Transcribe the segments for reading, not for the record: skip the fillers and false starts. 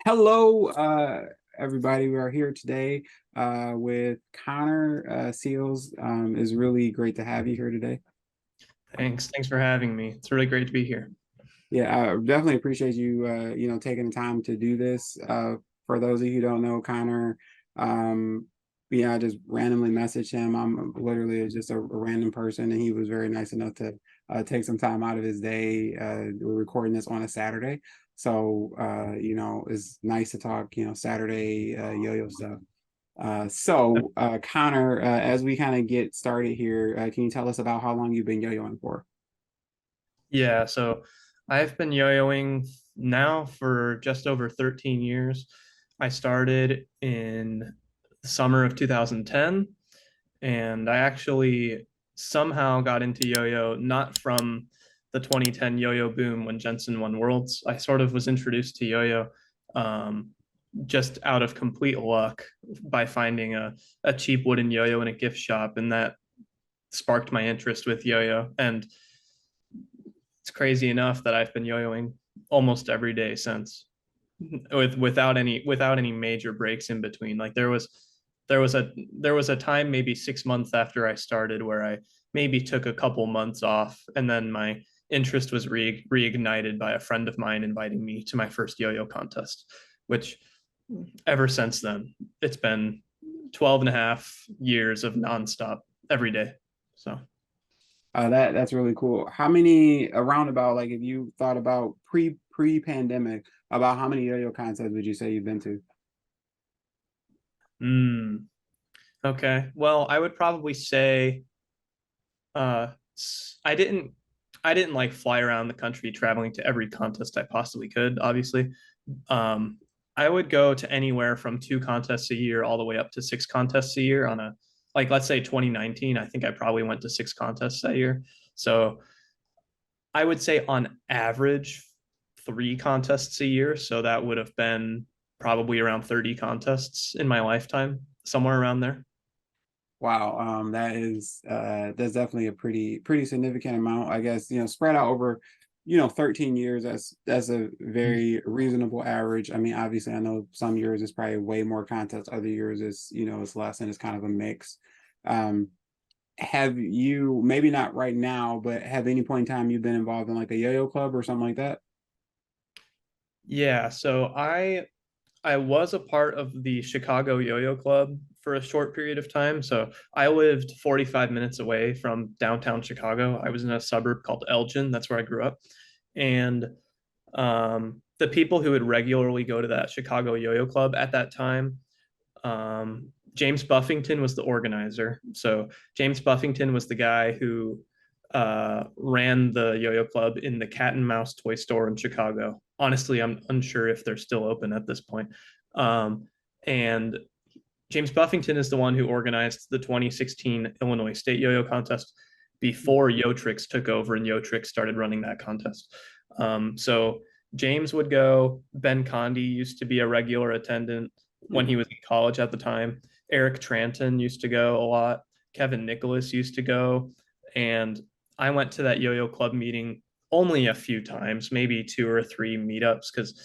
Hello, everybody. We are here today with Connor Seals. It's really great to have you here today. Thanks for having me. It's really great to be here. Yeah, I definitely appreciate you, taking the time to do this. For those of you who don't know Connor, I just randomly messaged him. I'm literally just a random person, and he was very nice enough to take some time out of his day. We're recording this on a Saturday, so it's nice to talk, Saturday yo-yo stuff. Connor, as we kind of get started here, can you tell us about how long you've been yo-yoing for? Yeah, so I've been yo-yoing now for just over 13 years. I started in the summer of 2010, and I actually somehow got into yo-yo not from the 2010 yo-yo boom when Jensen won Worlds. I sort of was introduced to yo-yo um, just out of complete luck by finding a cheap wooden yo-yo in a gift shop, and that sparked my interest with yo-yo. And it's crazy enough that I've been yo-yoing almost every day since, without any major breaks in between. Like there was a time maybe 6 months after I started where I maybe took a couple months off, and then my interest was reignited by a friend of mine inviting me to my first yo-yo contest, which ever since then it's been 12 and a half years of nonstop every day. So That's really cool. How many around about, like, if you thought about pre-pandemic, about how many yo-yo contests would you say you've been to? mm, okay, well, I would probably say uh I didn't I didn't like fly around the country traveling to every contest I possibly could, obviously. um I would go to anywhere from two contests a year all the way up to six contests a year on a, like, let's say 2019, I think I probably went to six contests that year. So I would say on average three contests a year, so that would have been probably around 30 contests in my lifetime, somewhere around there. Wow, that's definitely a pretty significant amount. I guess, spread out over, 13 years. That's a very reasonable average. I mean, obviously, I know some years it's probably way more contests, other years it's less, and it's kind of a mix. Um, have you, maybe not right now, but have any point in time you've been involved in like a yo-yo club or something like that? Yeah, so I was a part of the Chicago Yo-Yo Club for a short period of time. So I lived 45 minutes away from downtown Chicago. I was in a suburb called Elgin. That's where I grew up. And the people who would regularly go to that Chicago Yo-Yo Club at that time, James Buffington was the organizer. So James Buffington was the guy who ran the Yo-Yo Club in the Cat and Mouse toy store in Chicago. Honestly, I'm unsure if they're still open at this point. And James Buffington is the one who organized the 2016 Illinois State Yo-Yo contest before Yo-Trix took over and Yo-Trix started running that contest. So James would go. Ben Condi used to be a regular attendant when he was in college at the time. Eric Tranton used to go a lot. Kevin Nicholas used to go. And I went to that yo-yo club meeting only a few times, maybe two or three meetups, because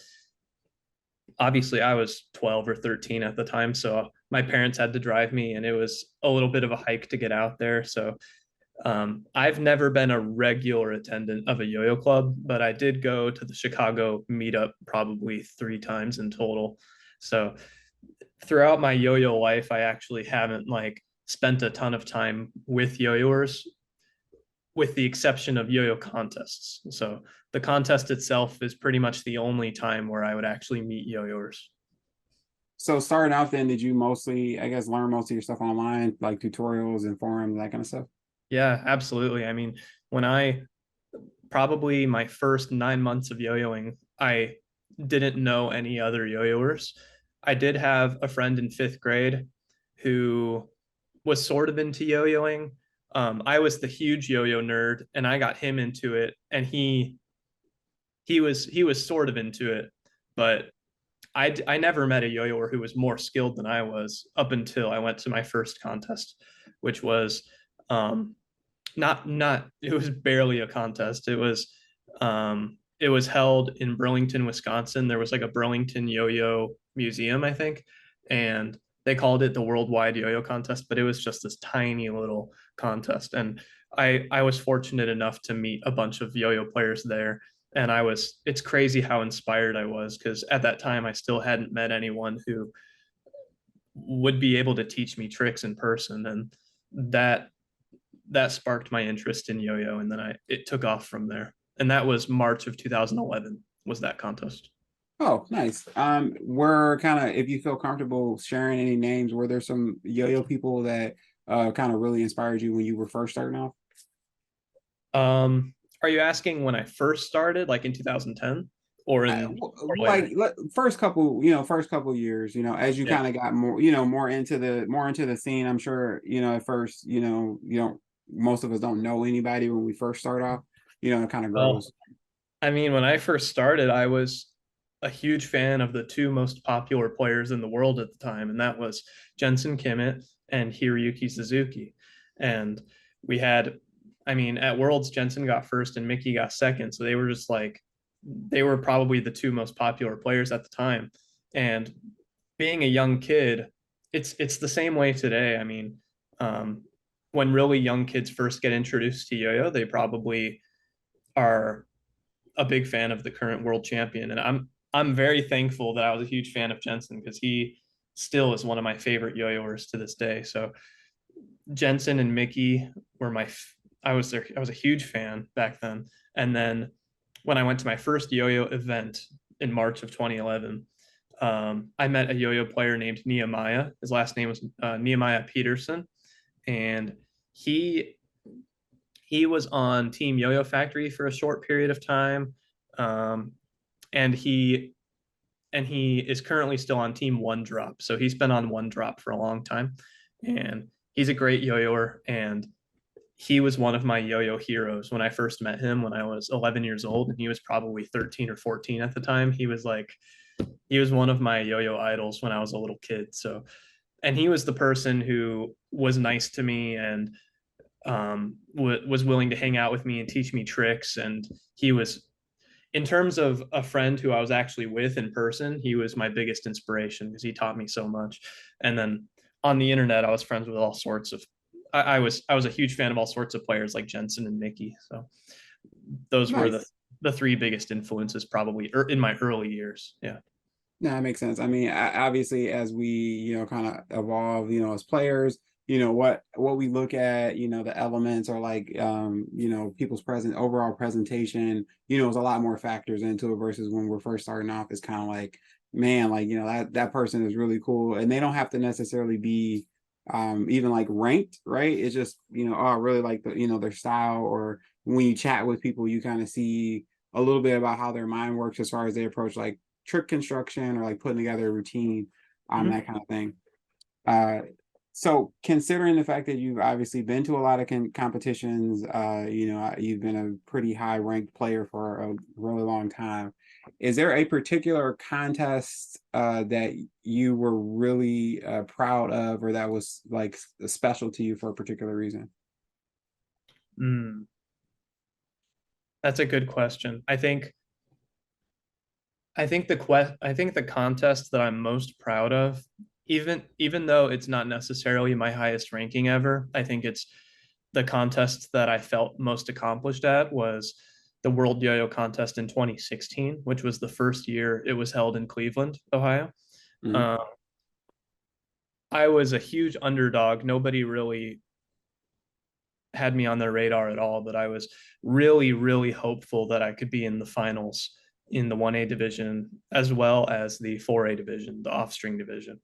obviously I was 12 or 13 at the time. So my parents had to drive me, and it was a little bit of a hike to get out there. So I've never been a regular attendant of a yo-yo club, but I did go to the Chicago meetup probably three times in total. So throughout my yo-yo life, I actually haven't like spent a ton of time with yo-yoers, with the exception of yo-yo contests. So the contest itself is pretty much the only time where I would actually meet yo-yoers. So starting out then, did you mostly, I guess, learn most of your stuff online, like tutorials and forums, that kind of stuff? Yeah, absolutely. I mean, when I probably my first 9 months of yo-yoing, I didn't know any other yo-yoers. I did have a friend in fifth grade who was sort of into yo-yoing. I was the huge yo-yo nerd, and I got him into it, and he was sort of into it, but I never met a yo-yoer who was more skilled than I was up until I went to my first contest, which was um, not it was barely a contest. It was it was held in Burlington, Wisconsin. There was like a Burlington yo-yo museum, I think, and they called it the Worldwide Yo-Yo Contest, but it was just this tiny little contest. And I was fortunate enough to meet a bunch of yo-yo players there. And it's crazy how inspired I was because at that time I still hadn't met anyone who would be able to teach me tricks in person. And that that sparked my interest in yo-yo, and then I it took off from there. And that was March of 2011 was that contest. Oh, nice. Were kind of, if you feel comfortable sharing any names, were there some yo-yo people that kind of really inspired you when you were first starting off? Are you asking when I first started, like in 2010, or or later? First couple, first couple years, as you Yeah. kind of got more, more into the scene. I'm sure, at first, you don't, most of us don't know anybody when we first start off, it kind of Well, grows. I mean, when I first started, I was a huge fan of the two most popular players in the world at the time, and that was Jensen Kimmett and Hiroyuki Suzuki. And we had, I mean, at Worlds, Jensen got first and Mickey got second. So they were just like, they were probably the two most popular players at the time. And being a young kid, it's the same way today. I mean, um, when really young kids first get introduced to yo-yo, they probably are a big fan of the current world champion, and I'm very thankful that I was a huge fan of Jensen because he still is one of my favorite yo-yoers to this day. So Jensen and Mickey were I was a huge fan back then. And then when I went to my first yo-yo event in March of 2011, I met a yo-yo player named Nehemiah. His last name was Nehemiah Peterson, and he he was on Team Yo-Yo Factory for a short period of time, um, and he is currently still on Team One Drop. So he's been on One Drop for a long time, and he's a great yo-yoer. And he was one of my yo-yo heroes when I first met him when I was 11 years old, and he was probably 13 or 14 at the time. He was one of my yo-yo idols when I was a little kid. So, and he was the person who was nice to me and was willing to hang out with me and teach me tricks. And he was, in terms of a friend who I was actually with in person, he was my biggest inspiration because he taught me so much. And then on the internet, I was friends with all sorts of. I was a huge fan of all sorts of players like Jensen and Mickey. So those were Nice. the three biggest influences probably in my early years. Yeah. No, that makes sense. I mean, obviously, as we, kind of evolve, as players, what we look at, the elements or like, people's present overall presentation, there's a lot more factors into it versus when we're first starting off. It's kind of like, man, like, that person is really cool, and they don't have to necessarily be, even like ranked, right? It's just, oh, I really like their style, or when you chat with people, you kind of see a little bit about how their mind works as far as they approach like trick construction or like putting together a routine, Mhm. that kind of thing. Uh, so considering the fact that you've obviously been to a lot of competitions, you've been a pretty high ranked player for a really long time. Is there a particular contest that you were really proud of, or that was like special to you for a particular reason? Mm, that's a good question. I think the contest that I'm most proud of, even though it's not necessarily my highest ranking ever, I think it's the contest that I felt most accomplished at was the World Yo-Yo Contest in 2016, which was the first year it was held in Cleveland, Ohio. Mhm. Uh, I was a huge underdog. Nobody really had me on their radar at all, but I was really, really hopeful that I could be in the finals in the 1A division as well as the 4A division, the off string division.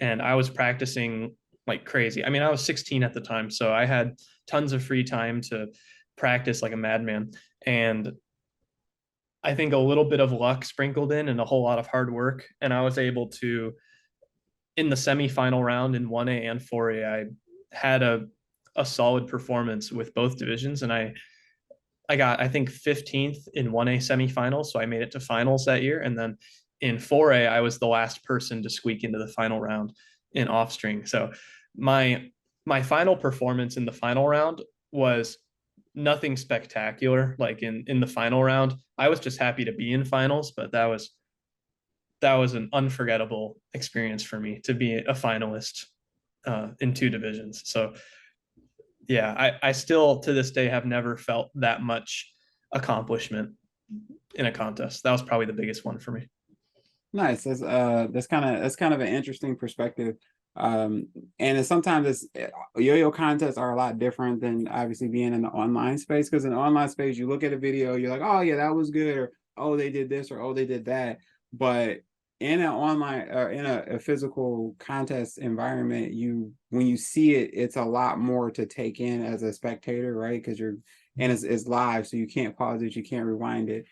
And I was practicing like crazy. I mean, I was 16 at the time, so I had tons of free time to practice like a madman. And I think a little bit of luck sprinkled in and a whole lot of hard work. And I was able to, in the semifinal round in 1A and 4A, I had a solid performance with both divisions. And I got, I think, 15th in 1A semifinals. So I made it to finals that year. And then in 4A, I was the last person to squeak into the final round in off string. So my my final performance in the final round was nothing spectacular like in the final round. I was just happy to be in finals, but that was an unforgettable experience for me to be a finalist in two divisions. So yeah, I still to this day have never felt that much accomplishment in a contest. That was probably the biggest one for me. Nice. That's kind of an interesting perspective. Um, and sometimes yo-yo contests are a lot different than obviously being in the online space, because in the online space you look at a video, you're like, oh yeah, that was good, or oh they did this, or oh they did that. But in an online or in a physical contest environment, you when you see it, it's a lot more to take in as a spectator, right? Because it's live, so you can't pause it, you can't rewind it.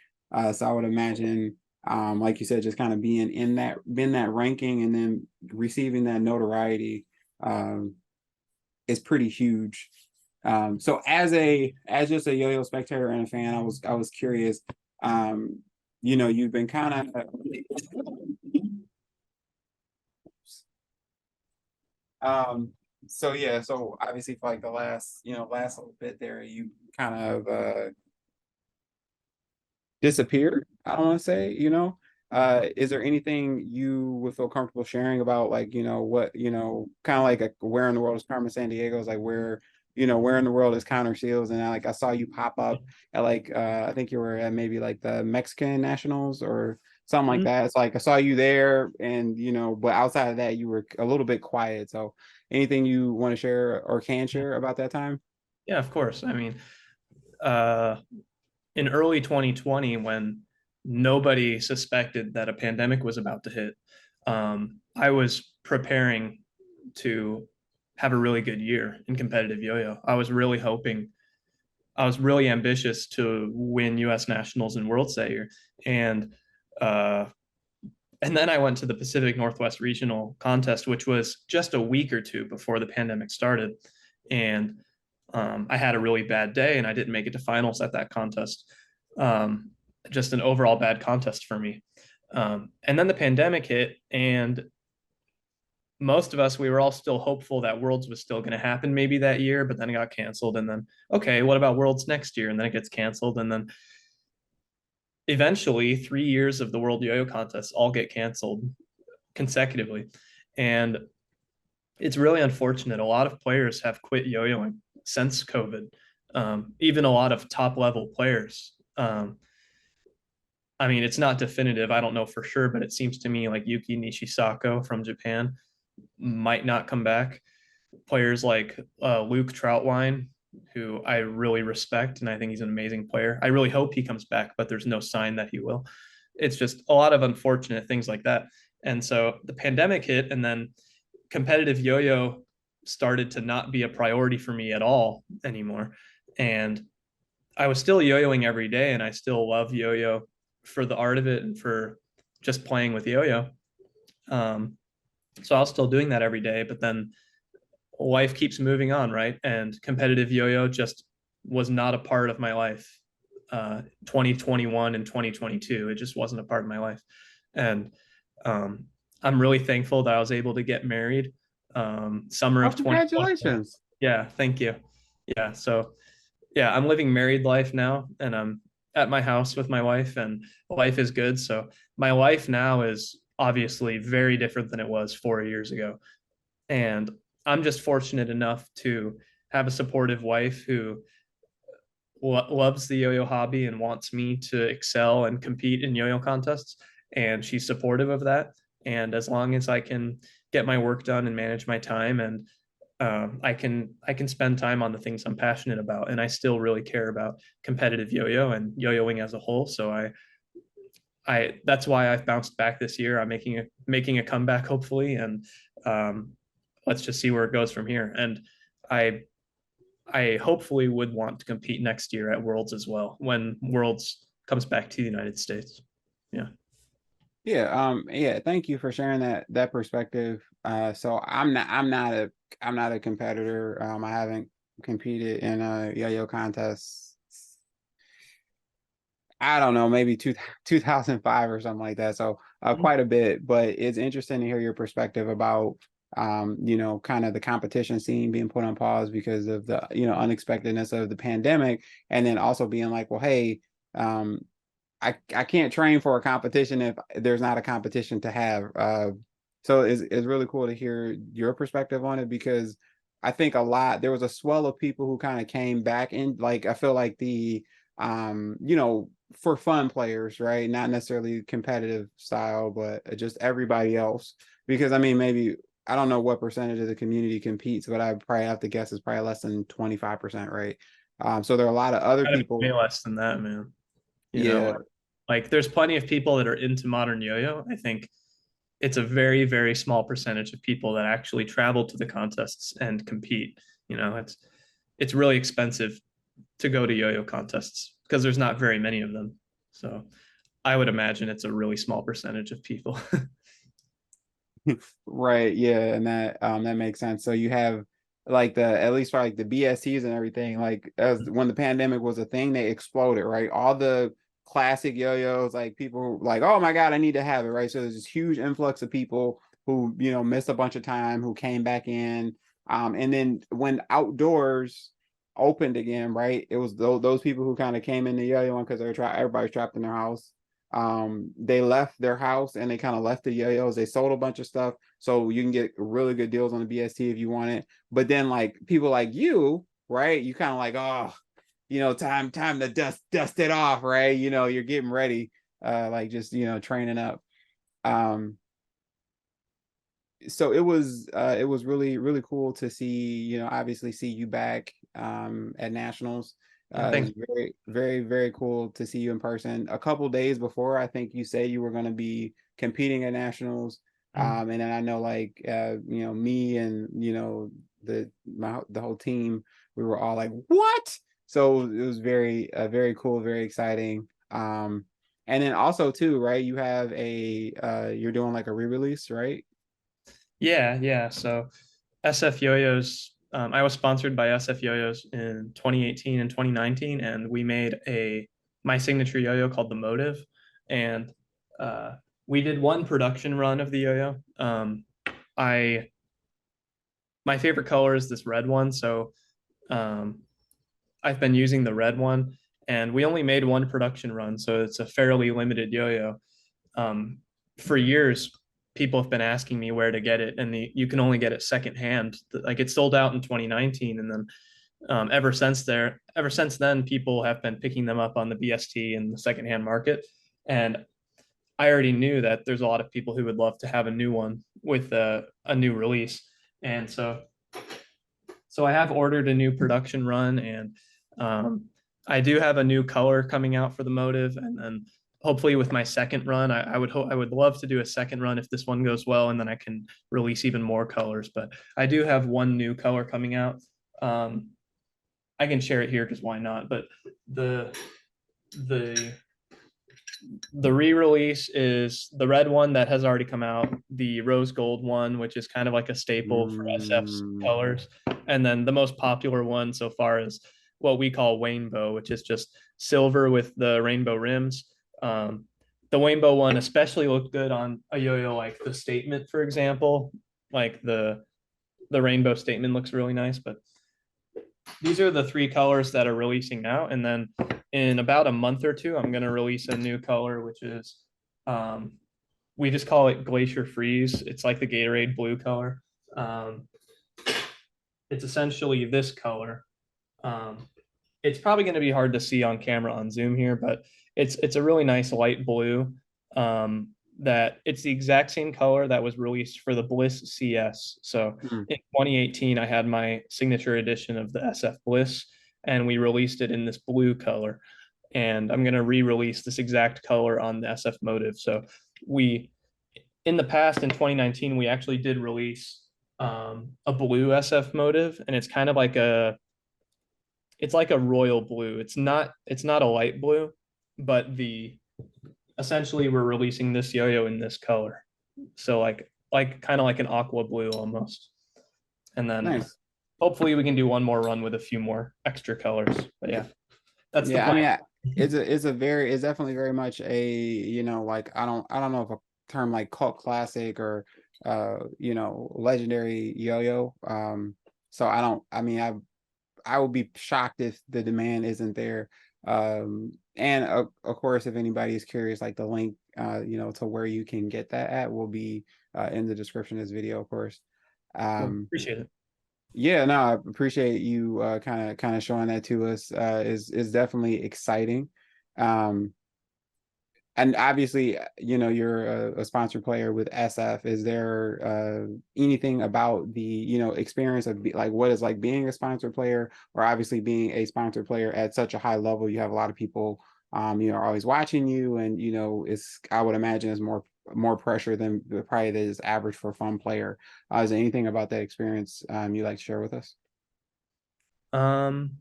So I would imagine, like you said, just kind of being in that ranking and then receiving that notoriety, um, is pretty huge. So as just a yo-yo spectator and a fan, I was curious. Um, you've been kind of so yeah, so obviously for like the last little bit there, you kind of disappeared. I don't want to say, is there anything you would feel comfortable sharing about, like, what, kind of like where in the world is Carmen San Diego's, like where in the world is Counter Seals? And I saw you pop up at like, I think you were at maybe like the Mexican Nationals or something like Mhm. that. It's like I saw you there, and but outside of that, you were a little bit quiet. So anything you want to share or can share about that time? Yeah, of course. I mean, uh, in early 2020, when nobody suspected that a pandemic was about to hit, I was preparing to have a really good year in competitive yo-yo. I was really ambitious to win U.S. nationals and worlds that year, and uh, and then I went to the Pacific Northwest Regional contest, which was just a week or two before the pandemic started, and I had a really bad day, and I didn't make it to finals at that contest. Um, just an overall bad contest for me. And then the pandemic hit, and most of us, we were all still hopeful that Worlds was still going to happen maybe that year, but then it got canceled. And then, okay, what about Worlds next year? And then it gets canceled. And then eventually, 3 years of the World Yo-Yo contests all get canceled consecutively. And it's really unfortunate. A lot of players have quit yo-yoing since COVID. Even a lot of top level players. I mean, it's not definitive. I don't know for sure, but it seems to me like Yuki Nishisako from Japan might not come back. Players like Luke Troutwine, who I really respect, and I think he's an amazing player. I really hope he comes back, but there's no sign that he will. It's just a lot of unfortunate things like that. And so the pandemic hit, and then competitive yo-yo started to not be a priority for me at all anymore. And I was still yo-yoing every day, and I still love yo-yo for the art of it and for just playing with yo-yo. Um, so I was still doing that every day, but then life keeps moving on, right? And competitive yo-yo just was not a part of my life. 2021 and 2022, it just wasn't a part of my life. And um, I'm really thankful that I was able to get married summer Oh, of 2020. congratulations. Yeah, thank you. Yeah, so yeah, I'm living married life now, and I'm at my house with my wife, and life is good. So my life now is obviously very different than it was 4 years ago. And I'm just fortunate enough to have a supportive wife who loves the yo-yo hobby and wants me to excel and compete in yo-yo contests. And she's supportive of that. And as long as I can get my work done and manage my time, and I can spend time on the things I'm passionate about, and I still really care about competitive yo-yo and yo-yoing as a whole. So I that's why I've bounced back this year. I'm making a comeback hopefully, and um, let's just see where it goes from here. And I I hopefully would want to compete next year at Worlds as well when Worlds comes back to the United States. Yeah. Yeah, thank you for sharing that perspective. So I'm not a competitor. I haven't competed in a yo-yo contest. I don't know, maybe 2005 or something like that. So quite a bit, but it's interesting to hear your perspective about kind of the competition scene being put on pause because of the, unexpectedness of the pandemic. And then also being like, well, hey, I can't train for a competition if there's not a competition to have. So it's really cool to hear your perspective on it, because I think there was a swell of people who kind of came back in, like, I feel like for fun players, right? Not necessarily competitive style, but just everybody else. Because I mean, maybe I don't know what percentage of the community competes, but I probably have to guess it's probably less than 25%, right? So there are a lot of other Gotta be way people. less than that, man. You know, Yeah. like there's plenty of people that are into modern yo-yo. I think it's a very, very small percentage of people that actually travel to the contests and compete. It's really expensive to go to yo-yo contests because there's not very many of them. So I would imagine it's a really small percentage of people. Right, yeah, and that makes sense. So you have like at least for like the BSCs and everything, like as when the pandemic was a thing, they exploded, right? All the classic yo-yos, like people like, oh my God, I need to have it, right? So there's this huge influx of people who, missed a bunch of time, who came back in. And then when outdoors opened again, right? It was those people who kind of came in the yo-yo because everybody's trapped in their house. They left their house and they kind of left the yo-yos. They sold a bunch of stuff, so you can get really good deals on the BST if you want it. But then like people like you, right? You kind of like, oh, time to dust it off, right? You're getting ready, like just training up. Um, so it was really really cool to see, obviously see you back at nationals. Yeah, It was thanks. very very very cool to see you in person. A couple days before, I think you said you were going to be competing at nationals. And then I know, like, me and the whole team, we were all like, what? So it was very cool, very exciting. And then also too, right, you have you're doing like a re-release, right? Yeah, yeah. So SF Yo-Yos, I was sponsored by SF Yo-Yos in 2018 and 2019, and we made my signature yo-yo called the Motive, and uh, we did one production run of the yo-yo. I My favorite color is this red one, so um, I've been using the red one, and we only made one production run, so it's a fairly limited yo-yo. Um, for years, people have been asking me where to get it, and you can only get it secondhand. Like it sold out in 2019, and then ever since then, people have been picking them up on the BST and the secondhand market. And I already knew that there's a lot of people who would love to have a new one with a new release, and so I have ordered a new production run, and I do have a new color coming out for the Motive, and then hopefully with my second run, I would love to do a second run if this one goes well, and then I can release even more colors. But I do have one new color coming out. Um, I can share it here because why not? But the the the re-release is the red one that has already come out, the rose gold one, which is kind of like a staple for SF's Mm. colors, and then the most popular one so far is what we call Rainbow, which is just silver with the rainbow rims. Um, the Rainbow one especially looked good on a yo-yo like the Statement, for example. Like the rainbow Statement looks really nice, but these are the three colors that are releasing now. And then in about a month or two, I'm going to release a new color, which is, um, we just call it Glacier Freeze. It's like the Gatorade blue color. Um, it's essentially this color. Um, it's probably going to be hard to see on camera on Zoom here, but it's a really nice light blue. That it's the exact same color that was released for the Bliss CS. So Mm. in 2018, I had my signature edition of the SF Bliss, and we released it in this blue color. And I'm going to re-release this exact color on the SF Motive. So we, in the past, in 2019, we actually did release a blue SF Motive, and it's like a royal blue. It's not a light blue, but the essentially we're releasing this yo-yo in this color. So like kind of like an aqua blue almost. And then Nice. hopefully we can do one more run with a few more extra colors. But yeah, that's the Yeah, I plan. mean, it's definitely very much like, I don't know if term like cult classic or legendary yo-yo. So I mean, I would be shocked if the demand isn't there. And of course, if anybody is curious, like the link, to where you can get that at will be in the description of this video, of course. Cool. Um, Appreciate it. yeah, no, I appreciate you kind of showing that to us. Is definitely exciting. Um, and obviously, you're a sponsored player with SF. Is there anything about the, experience of like what is like being a sponsored player, or obviously being a sponsored player at such a high level? You have a lot of people, always watching you, and it's, I would imagine, is more pressure than probably that is average for a fun player. Is there anything about that experience you'd like to share with us? Um,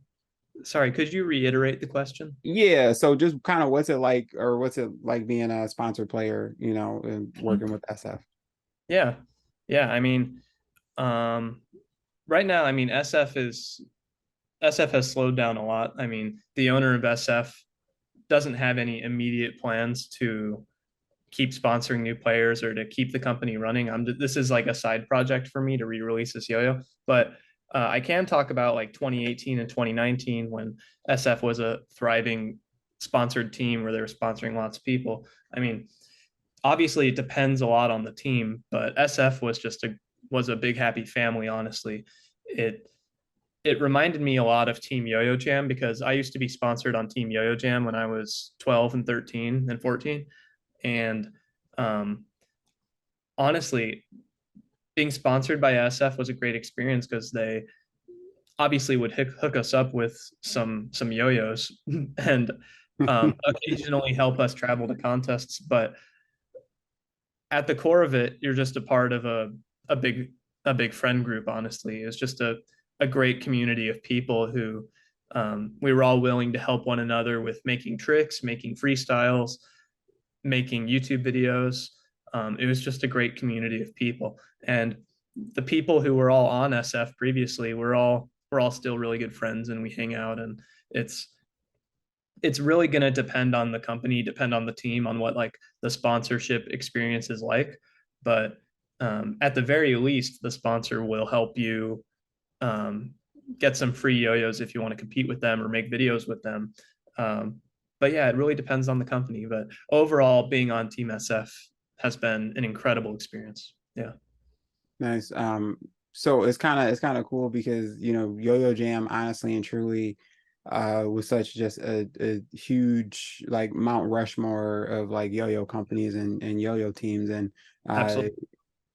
Sorry, could you reiterate the question? Yeah, so just kind of what's it like, or what's it like being a sponsored player, and working with SF? Yeah. Yeah, I mean, um, right now, I mean, SF has slowed down a lot. I mean, the owner of SF doesn't have any immediate plans to keep sponsoring new players or to keep the company running. This is like a side project for me to re-release this yo-yo, but I can talk about like 2018 and 2019 when SF was a thriving sponsored team where they were sponsoring lots of people. I mean, obviously it depends a lot on the team, but SF was a big happy family. Honestly, it it reminded me a lot of Team Yo-Yo Jam because I used to be sponsored on Team Yo-Yo Jam when I was 12 and 13 and 14. And um, honestly, being sponsored by SF was a great experience because they obviously would hook us up with some yo-yos and occasionally help us travel to contests. But at the core of it, you're just a part of a big a big friend group. Honestly, it's just a great community of people who we were all willing to help one another with making tricks, making freestyles, making YouTube videos. It was just a great community of people, and the people who were all on SF previously, we're all still really good friends, and we hang out. And it's it's really going to depend on the company, depend on the team, on what like the sponsorship experience is like. But at the very least, the sponsor will help you um, get some free yo-yos if you want to compete with them or make videos with them. Um, but yeah, it really depends on the company. But overall, being on Team SF has been an incredible experience. Yeah, Nice. So it's kind of cool because Yo-Yo Jam, honestly and truly, was such just a huge like Mount Rushmore of like yo-yo companies and yo-yo teams. And uh absolutely.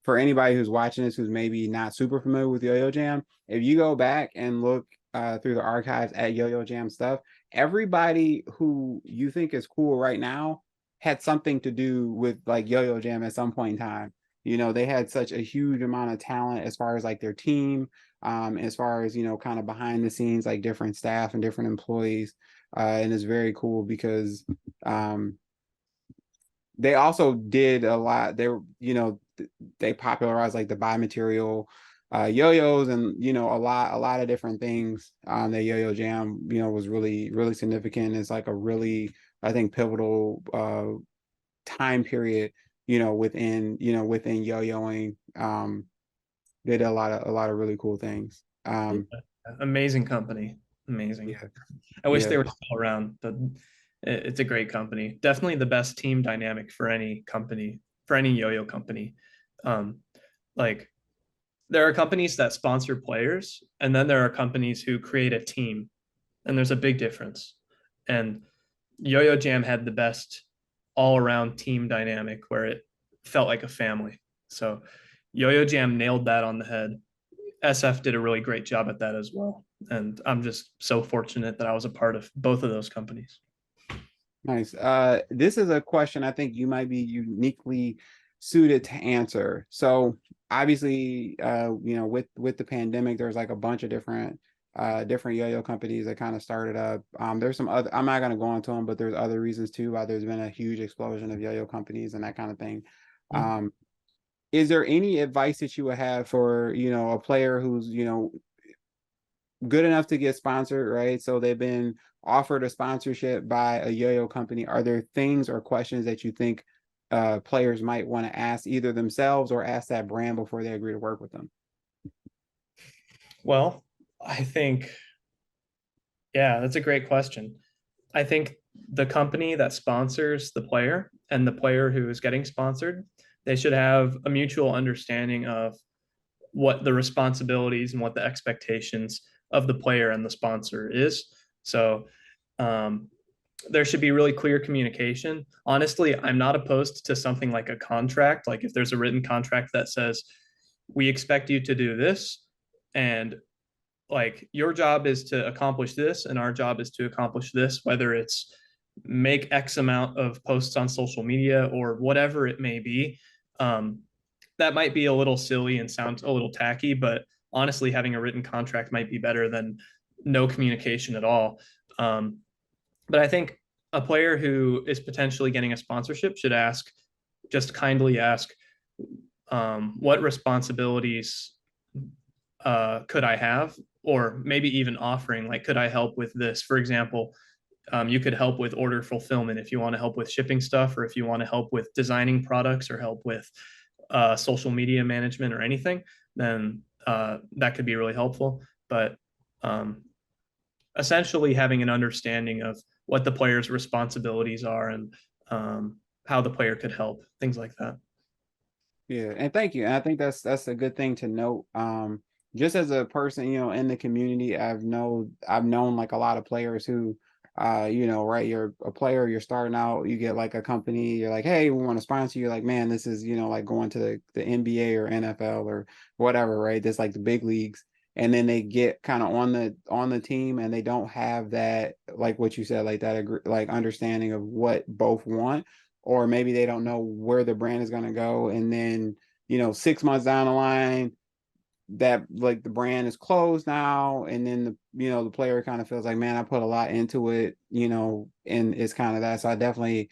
for anybody who's watching this who's maybe not super familiar with Yo-Yo Jam, if you go back and look through the archives at Yo-Yo Jam stuff, everybody who you think is cool right now had something to do with like Yo-Yo Jam at some point in time. They had such a huge amount of talent as far as like their team, as far as kind of behind the scenes, like different staff and different employees. And it's very cool because um, they also did a lot. They popularized like the biomaterial yo-yos, and a lot of different things. That Yo-Yo Jam was really really significant. It's like a really, I think, pivotal time period within yo-yoing. They did a lot of really cool things. Yeah. Amazing company. Amazing. Yeah, I wish yeah. they were still around. It's a great company. Definitely the best team dynamic for any company, for any yo-yo company. Um, like there are companies that sponsor players, and then there are companies who create a team, and there's a big difference. And Yo-Yo Jam had the best all-around team dynamic where it felt like a family. So Yo-Yo Jam nailed that on the head. SF did a really great job at that as well. And I'm just so fortunate that I was a part of both of those companies. Nice. This is a question I think you might be uniquely suited to answer. So obviously, with the pandemic, there's like a bunch of different yo-yo companies that kind of started up. There's some other, I'm not gonna go into them, but there's other reasons too why there's been a huge explosion of yo-yo companies and that kind of thing. Um, is there any advice that you would have for, a player who's, good enough to get sponsored, right? So they've been offered a sponsorship by a yo-yo company. Are there things or questions that you think players might want to ask either themselves or ask that brand before they agree to work with them? Well, I think, yeah, that's a great question. I think the company that sponsors the player and the player who is getting sponsored, they should have a mutual understanding of what the responsibilities and what the expectations of the player and the sponsor is. So um, there should be really clear communication. Honestly, I'm not opposed to something like a contract. Like if there's a written contract that says, we expect you to do this, and like your job is to accomplish this, and our job is to accomplish this, whether it's make X amount of posts on social media or whatever it may be. Um, that might be a little silly and sound a little tacky, but honestly, having a written contract might be better than no communication at all. Um, but I think a player who is potentially getting a sponsorship should ask, just kindly ask, what responsibilities could I have? Or maybe even offering, like, could I help with this? For example, you could help with order fulfillment if you want to help with shipping stuff, or if you want to help with designing products or help with social media management or anything, then that could be really helpful. But um, essentially, having an understanding of what the player's responsibilities are and how the player could help, things like that. Yeah, and thank you. And I think that's a good thing to note. Just as a person, in the community, I've known like a lot of players who, right, you're a player, you're starting out, you get like a company, you're like, hey, we want to sponsor you. Like, man, this is, like going to the NBA or NFL or whatever, right? That's like the big leagues. And then they get kind of on the team and they don't have that, like what you said, like that like understanding of what both want, or maybe they don't know where the brand is going to go. And then, 6 months down the line, that like the brand is closed now. And then the player kind of feels like, man, I put a lot into it, and it's kind of that. So I definitely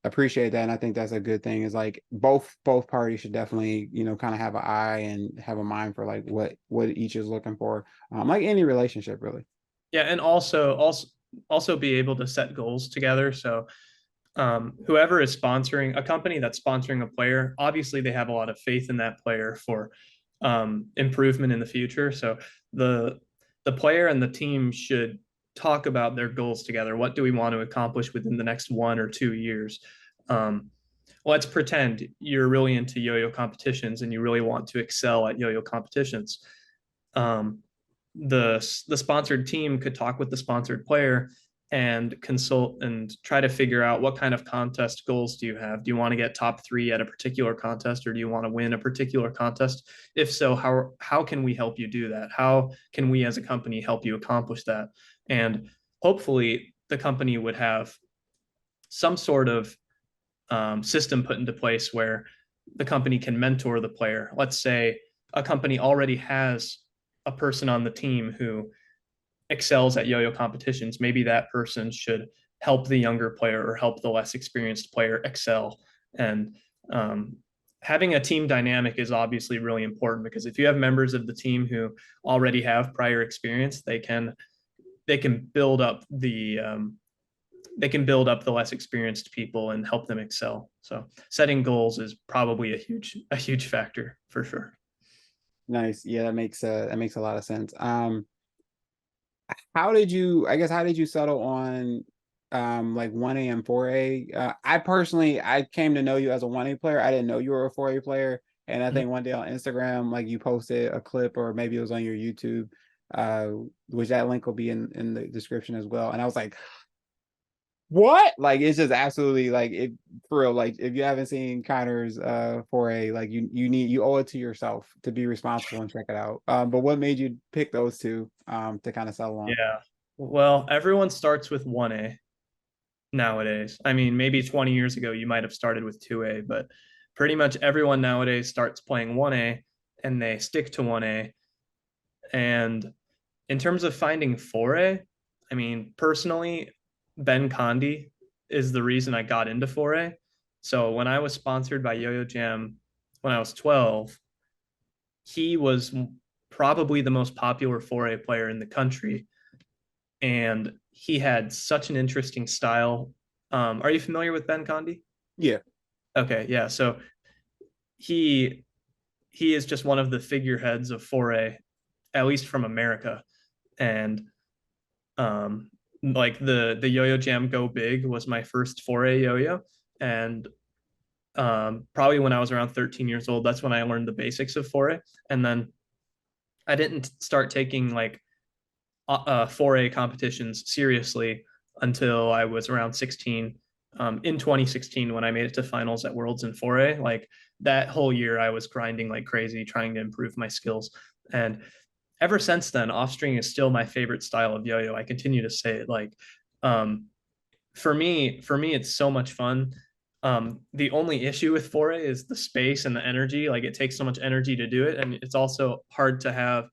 appreciate that. And I think that's a good thing, is like both parties should definitely, kind of have an eye and have a mind for like what each is looking for. Like any relationship really. Yeah, and also be able to set goals together. So whoever is sponsoring a company that's sponsoring a player, obviously they have a lot of faith in that player for improvement in the future. So the the player and the team should talk about their goals together. What do we want to accomplish within the next 1 or 2 years? Um, let's pretend you're really into yo-yo competitions and you really want to excel at yo-yo competitions. Um, the sponsored team could talk with the sponsored player and consult and try to figure out what kind of contest goals do you have. Do you want to get top 3 at a particular contest, or do you want to win a particular contest? If so, how can we help you do that? How can we as a company help you accomplish that? And hopefully the company would have some sort of system put into place where the company can mentor the player. Let's say a company already has a person on the team who excels at yo-yo competitions. Maybe that person should help the younger player or help the less experienced player excel. And having a team dynamic is obviously really important, because if you have members of the team who already have prior experience, they can build up the less experienced people and help them excel. So setting goals is probably a huge factor for sure. Nice. Yeah, that makes a lot of sense. How did you settle on like 1A and 4A? I personally, I came to know you as a 1A player. I didn't know you were a 4A player. And I think one day on Instagram, like you posted a clip, or maybe it was on your YouTube, uh, which that link will be in the description as well. And I was like, what? Like it's just absolutely like it for real. Like if you haven't seen Connor's 4A, like you owe it to yourself to be responsible and check it out. But what made you pick those two to kind of settle on? Yeah. Well, everyone starts with 1A nowadays. I mean, maybe 20 years ago you might have started with 2A, but pretty much everyone nowadays starts playing 1A and they stick to 1A. And in terms of finding 4A, I mean, personally, Ben Condi is the reason I got into 4A. So when I was sponsored by Yo-Yo Jam when I was 12, he was probably the most popular 4A player in the country. And he had such an interesting style. Are you familiar with Ben Condi? Yeah. Okay, yeah. So he he is just one of the figureheads of foray, at least from America. And like the Yo-Yo Jam Go Big was my first foray yo-yo. And probably when I was around 13 years old, that's when I learned the basics of foray. And then I didn't start taking like foray competitions seriously until I was around 16. In 2016, when I made it to finals at Worlds in foray, like that whole year, I was grinding like crazy, trying to improve my skills. And ever since then, off string is still my favorite style of yo-yo. I continue to say it. Like, um, for me, it's so much fun. The only issue with foray is the space and the energy. Like, it takes so much energy to do it, and it's also hard to have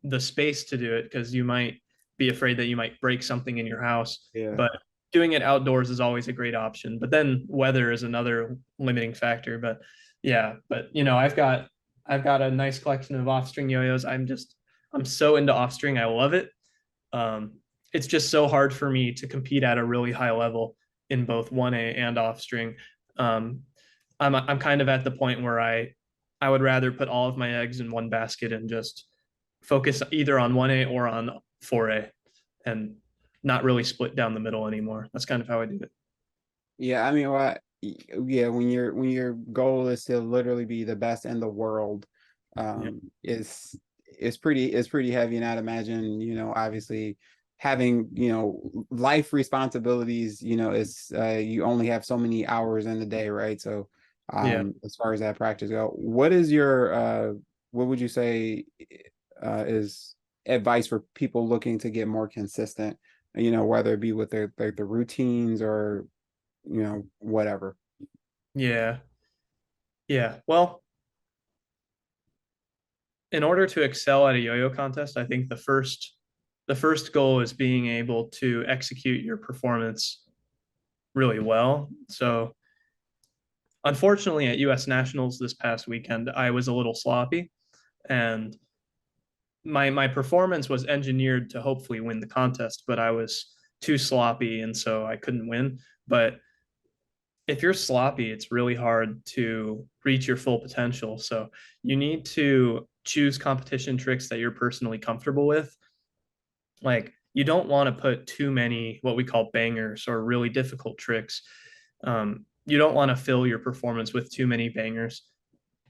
the space to do it because you might be afraid that you might break something in your house. Yeah. But doing it outdoors is always a great option. But then weather is another limiting factor. But yeah, but I've got a nice collection of off-string yo-yos. I'm so into off-string. I love it. It's just so hard for me to compete at a really high level in both 1A and off-string. Um, I'm kind of at the point where I would rather put all of my eggs in one basket and just focus either on 1A or on 4A and not really split down the middle anymore. That's kind of how I do it. Yeah, I mean, yeah, when your goal is to literally be the best in the world, Yeah. it's pretty heavy, and I'd imagine, obviously having, life responsibilities, it's you only have so many hours in the day, right? So, Yeah. as far as that practice go, what would you say is advice for people looking to get more consistent, whether it be with their routines or whatever. Yeah. Yeah. Well, in order to excel at a yo-yo contest, I think the first goal is being able to execute your performance really well. So, unfortunately, at US Nationals this past weekend, I was a little sloppy, and my performance was engineered to hopefully win the contest, but I was too sloppy, and so I couldn't win. But if you're sloppy, it's really hard to reach your full potential. So you need to choose competition tricks that you're personally comfortable with. Like, you don't want to put too many what we call bangers or really difficult tricks. You don't want to fill your performance with too many bangers.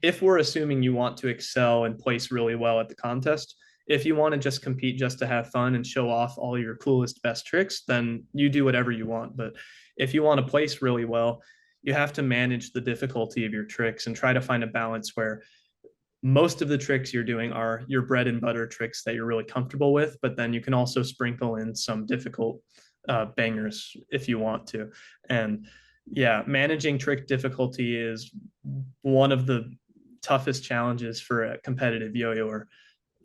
If we're assuming you want to excel and place really well at the contest, if you want to just compete just to have fun and show off all your coolest, best tricks, then you do whatever you want. But if you want to place really well, you have to manage the difficulty of your tricks and try to find a balance where most of the tricks you're doing are your bread and butter tricks that you're really comfortable with, but then you can also sprinkle in some difficult bangers if you want to. And yeah, managing trick difficulty is one of the toughest challenges for a competitive yo-yoer.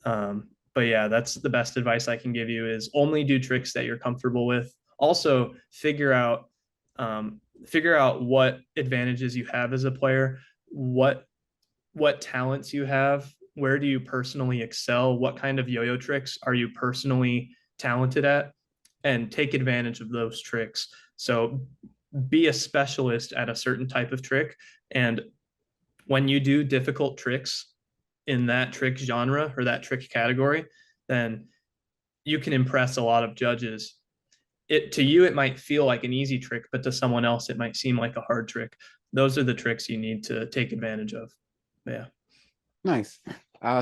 But yeah, that's the best advice I can give you is only do tricks that you're comfortable with. Also, figure out what advantages you have as a player, what what talents you have, where do you personally excel, what kind of yo-yo tricks are you personally talented at, and take advantage of those tricks. So be a specialist at a certain type of trick, and when you do difficult tricks in that trick genre or that trick category, then you can impress a lot of judges. It to you it might feel like an easy trick, but to someone else it might seem like a hard trick. Those are the tricks you need to take advantage of. Yeah. Nice.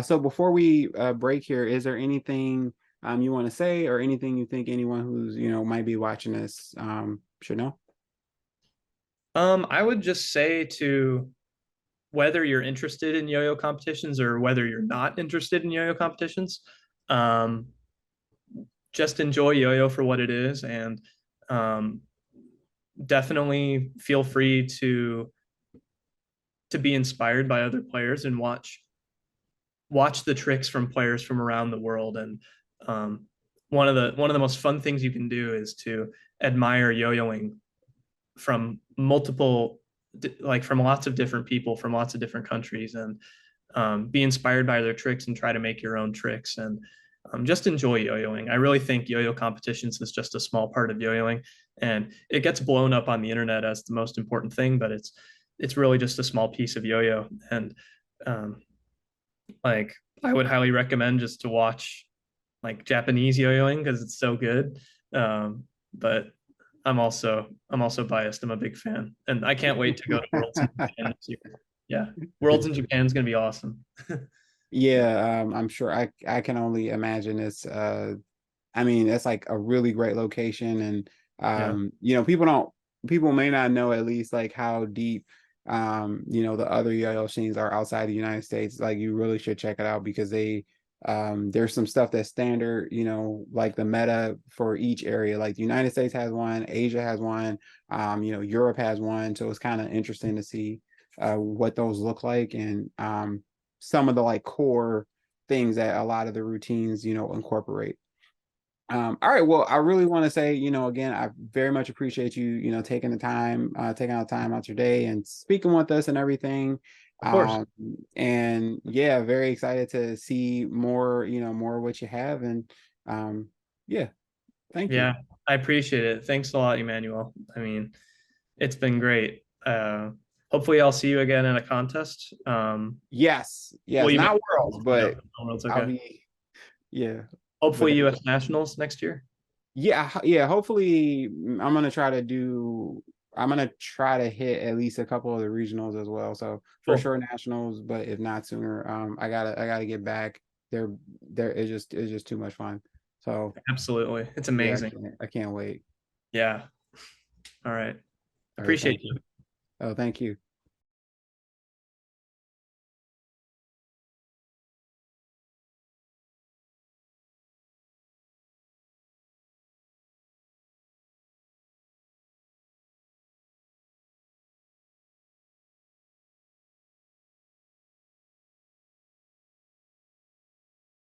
So before we break here, is there anything you want to say, or anything you think anyone who's might be watching this should know? I would just say to whether you're interested in yo-yo competitions or whether you're not interested in yo-yo competitions, um, just enjoy yo-yo for what it is, and um, definitely feel free to be inspired by other players and watch the tricks from players from around the world. And um, one of the most fun things you can do is to admire yo-yoing from multiple, like from lots of different people from lots of different countries, and be inspired by their tricks and try to make your own tricks, and just enjoy yo-yoing. I really think yo-yo competitions is just a small part of yo-yoing, and it gets blown up on the internet as the most important thing, but it's really just a small piece of yo-yo. And um, like I would highly recommend just to watch like Japanese yo-yoing because it's so good. But I'm also biased. I'm a big fan, and I can't wait to go to Worlds in Japan this year. Yeah, Worlds in Japan is gonna be awesome. Yeah, I'm sure I can only imagine it's I mean, it's like a really great location and Yeah, people may not know at least like how deep the other yo-yo scenes are outside the United States. Like you really should check it out because there's some stuff that's standard, like the meta for each area. Like the United States has one, Asia has one, Europe has one. So it's kind of interesting to see what those look like and some of the like core things that a lot of the routines, incorporate. All right. Well, I really want to say, again, I very much appreciate you, taking taking out time out your day and speaking with us and everything. of course. And yeah, very excited to see more, more of what you have. And yeah, thank you. Yeah, I appreciate it. Thanks a lot, Emmanuel. I mean, it's been great. Hopefully, I'll see you again in a contest. Yes, Well, yes, you not mentioned worlds, no, but no, it's I'll okay. be, yeah, but Hopefully, U.S. Nationals next year. yeah, yeah. Hopefully, I'm gonna try to hit at least a couple of the regionals as well. So for Cool. sure nationals, but if not sooner, I gotta get back. There it's just too much fun. So Absolutely. It's yeah, amazing. I can't wait. Yeah. All right. All right, Appreciate thank you. you. Oh, thank you.